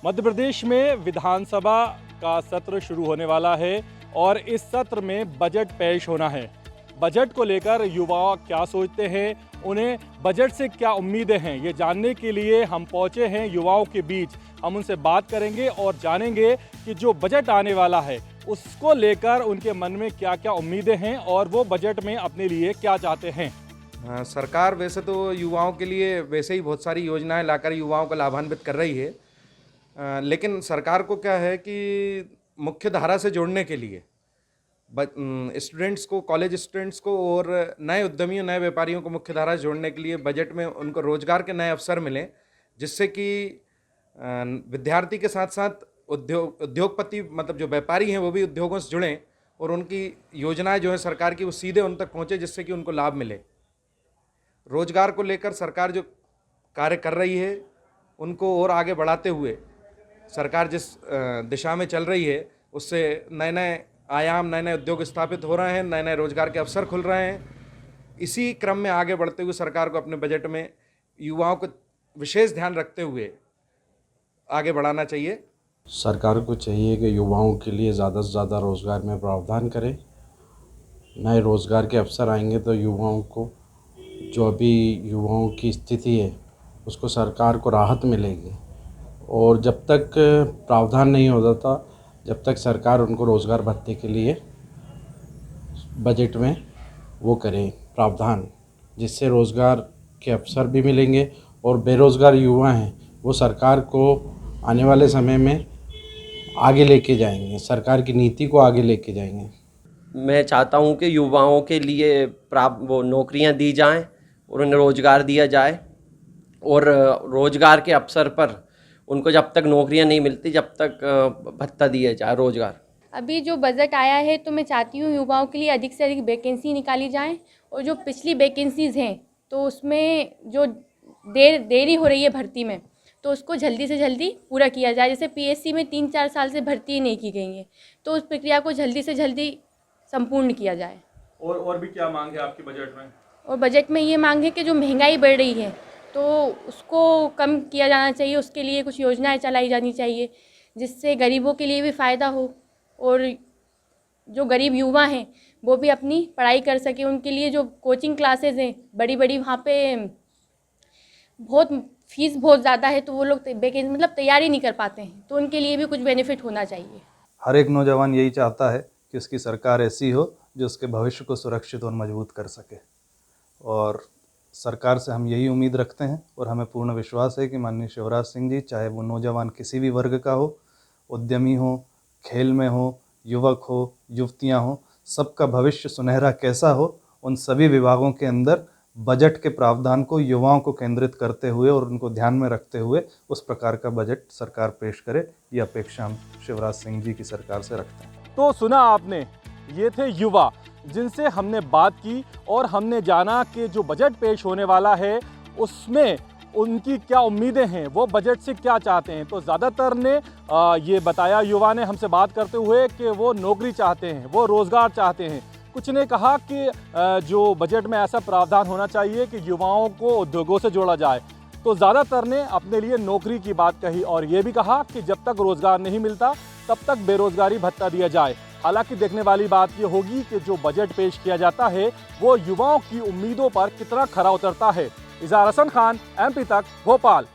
मध्य प्रदेश में विधानसभा का सत्र शुरू होने वाला है और इस सत्र में बजट पेश होना है। बजट को लेकर युवा क्या सोचते हैं, उन्हें बजट से क्या उम्मीदें हैं, ये जानने के लिए हम पहुंचे हैं युवाओं के बीच। हम उनसे बात करेंगे और जानेंगे कि जो बजट आने वाला है उसको लेकर उनके मन में क्या क्या उम्मीदें हैं और वो बजट में अपने लिए क्या चाहते हैं। सरकार वैसे तो युवाओं के लिए वैसे ही बहुत सारी योजनाएं लाकर युवाओं को लाभान्वित कर रही है, लेकिन सरकार को क्या है कि मुख्य धारा से जोड़ने के लिए स्टूडेंट्स को, कॉलेज स्टूडेंट्स को और नए उद्यमियों, नए व्यापारियों को मुख्य धारा से जोड़ने के लिए बजट में उनको रोजगार के नए अवसर मिलें, जिससे कि विद्यार्थी के साथ साथ उद्योगपति मतलब जो व्यापारी हैं वो भी उद्योगों से जुड़ें और उनकी योजनाएं जो है सरकार की वो सीधे उन तक पहुँचे, जिससे कि उनको लाभ मिले। रोजगार को लेकर सरकार जो कार्य कर रही है उनको और आगे बढ़ाते हुए सरकार जिस दिशा में चल रही है उससे नए नए आयाम, नए नए उद्योग स्थापित हो रहे हैं, नए नए रोजगार के अवसर खुल रहे हैं। इसी क्रम में आगे बढ़ते हुए सरकार को अपने बजट में युवाओं को विशेष ध्यान रखते हुए आगे बढ़ाना चाहिए। सरकार को चाहिए कि युवाओं के लिए ज़्यादा से ज़्यादा रोज़गार में प्रावधान करे। नए रोज़गार के अवसर आएंगे तो युवाओं को, जो अभी युवाओं की स्थिति है उसको सरकार को राहत मिलेगी। और जब तक प्रावधान नहीं होता था, जब तक सरकार उनको रोज़गार भत्ते के लिए बजट में वो करे प्रावधान, जिससे रोज़गार के अवसर भी मिलेंगे और बेरोज़गार युवा हैं वो सरकार को आने वाले समय में आगे लेके जाएंगे, सरकार की नीति को आगे लेके जाएंगे। मैं चाहता हूं कि युवाओं के लिए वो नौकरियां दी जाएं और उन्हें रोज़गार दिया जाए और रोज़गार के अवसर पर उनको जब तक नौकरियां नहीं मिलती जब तक भत्ता दिया जाए रोज़गार। अभी जो बजट आया है तो मैं चाहती हूँ युवाओं के लिए अधिक से अधिक वैकेंसी निकाली जाए और जो पिछली वैकेंसीज़ हैं तो उसमें जो देरी हो रही है भर्ती में तो उसको जल्दी से जल्दी पूरा किया जाए। जैसे पीएससी में 3-4 साल से भर्ती नहीं की गई है तो उस प्रक्रिया को जल्दी से जल्दी संपूर्ण किया जाए। और भी क्या मांग है आपके बजट में? और बजट में ये मांग है कि जो महंगाई बढ़ रही है तो उसको कम किया जाना चाहिए, उसके लिए कुछ योजनाएं चलाई जानी चाहिए जिससे गरीबों के लिए भी फ़ायदा हो और जो गरीब युवा हैं वो भी अपनी पढ़ाई कर सके। उनके लिए जो कोचिंग क्लासेस हैं बड़ी बड़ी, वहाँ पे बहुत फीस बहुत ज़्यादा है तो वो लोग मतलब तैयारी नहीं कर पाते हैं, तो उनके लिए भी कुछ बेनिफिट होना चाहिए। हर एक नौजवान यही चाहता है कि उसकी सरकार ऐसी हो जो उसके भविष्य को सुरक्षित और मजबूत कर सके, और सरकार से हम यही उम्मीद रखते हैं और हमें पूर्ण विश्वास है कि माननीय शिवराज सिंह जी, चाहे वो नौजवान किसी भी वर्ग का हो, उद्यमी हो, खेल में हो, युवक हो, युवतियां हो, सबका भविष्य सुनहरा कैसा हो, उन सभी विभागों के अंदर बजट के प्रावधान को युवाओं को केंद्रित करते हुए और उनको ध्यान में रखते हुए उस प्रकार का बजट सरकार पेश करे, ये अपेक्षा हम शिवराज सिंह जी की सरकार से रखते हैं। तो सुना आपने, ये थे युवा जिनसे हमने बात की और हमने जाना कि जो बजट पेश होने वाला है उसमें उनकी क्या उम्मीदें हैं, वो बजट से क्या चाहते हैं। तो ज़्यादातर ने ये बताया, युवा ने हमसे बात करते हुए कि वो नौकरी चाहते हैं, वो रोज़गार चाहते हैं। कुछ ने कहा कि जो बजट में ऐसा प्रावधान होना चाहिए कि युवाओं को उद्योगों से जोड़ा जाए। तो ज़्यादातर ने अपने लिए नौकरी की बात कही और ये भी कहा कि जब तक रोज़गार नहीं मिलता तब तक बेरोज़गारी भत्ता दिया जाए। हालांकि देखने वाली बात ये होगी कि जो बजट पेश किया जाता है वो युवाओं की उम्मीदों पर कितना खरा उतरता है। इज़हार हसन खान, MP तक, भोपाल।